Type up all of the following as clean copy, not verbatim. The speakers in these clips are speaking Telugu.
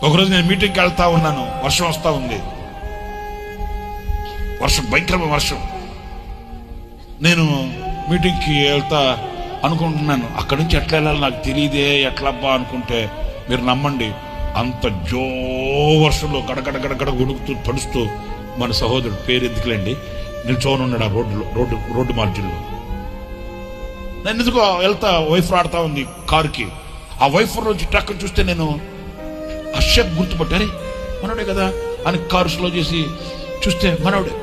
ఒకరోజు నేను మీటింగ్కి వెళ్తా ఉన్నాను, వర్షం వస్తా ఉంది, వర్షం భయంకరమైన వర్షం. నేను మీటింగ్కి వెళ్తా అనుకుంటున్నాను, అక్కడి నుంచి ఎట్లా వెళ్ళాలి నాకు తెలియదే, ఎట్లబ్బా అనుకుంటే మీరు నమ్మండి, అంత వర్షంలో గడగడ గడగడ ఉడుకుతూ తడుస్తూ మన సహోదరుడు పేరు ఎందుకులేండి నిల్చోని ఉన్నాడు ఆ రోడ్డు మార్జిన్లో. నేను ఎందుకో వెళ్తా, వైఫర్ ఆడుతా ఉంది కారుకి. ఆ వైఫర్ నుంచి ట్రక్ చూస్తే నేను ఆ షేప్ గుర్తుపట్టారే, మనోడే కదా అని కారు స్లో చేసి చూస్తే మనోడే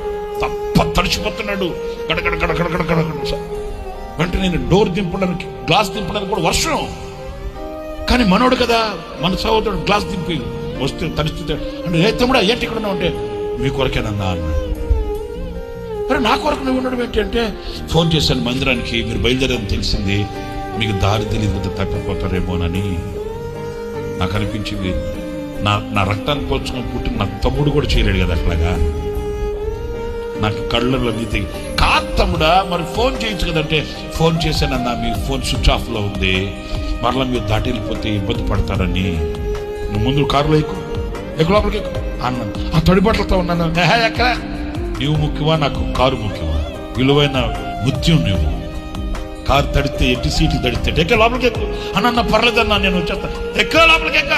తడిచిపోతున్నాడు గడగడ గడగడ గడగడ. వెంటనే నేను డోర్ దింపడానికి, గ్లాస్ దింపడానికి కూడా వర్షం, కానీ మనోడు కదా, మన సహోదరుడు గ్లాస్ దింపి వస్తే తడిస్తే అంటే ఏ తమ్ముడా ఏంటి ఇక్కడ ఉన్నావు అంటే మీ కొరకేనన్నా అన్నాడు. మరి నా కొరకు నువ్వు ఉండడం ఏంటి అంటే ఫోన్ చేశాను మందిరానికి, మీరు బయలుదేరని తెలిసింది, మీకు దారి తెలియదు కదా తప్పిపోతారేమోనని నాకు అనిపించింది. నా రక్తాన్ని పోల్చుకొని పుట్టిన నా తమ్ముడు కూడా చేయలేడు కదా అట్లాగా. నాకు కళ్ళల్లో నీతి కాదు తమ్ముడా, మరి ఫోన్ చేయొచ్చు కదంటే ఫోన్ చేశానన్నా మీ ఫోన్ స్విచ్ ఆఫ్ లో ఉంది, మరలా మీరు దాటి వెళ్ళిపోతే ఇబ్బంది పడతారని. నువ్వు ముందు కారులో ఎక్కువ లోపలికి అన్నాను. ఆ తడిబట్టలతో ఉన్నాను. ఎక్కడ నీవు ముఖ్యమా నాకు కారు ముఖ్యమా? విలువైన ముత్యం నువ్వు. కారు తడితే ఎట్టి సీట్లు తడితే ఎక్క లోపలికి ఎక్కువ అన్న పర్లేదన్నా నేను వచ్చేస్తా, ఎక్క లోపలికి ఎక్క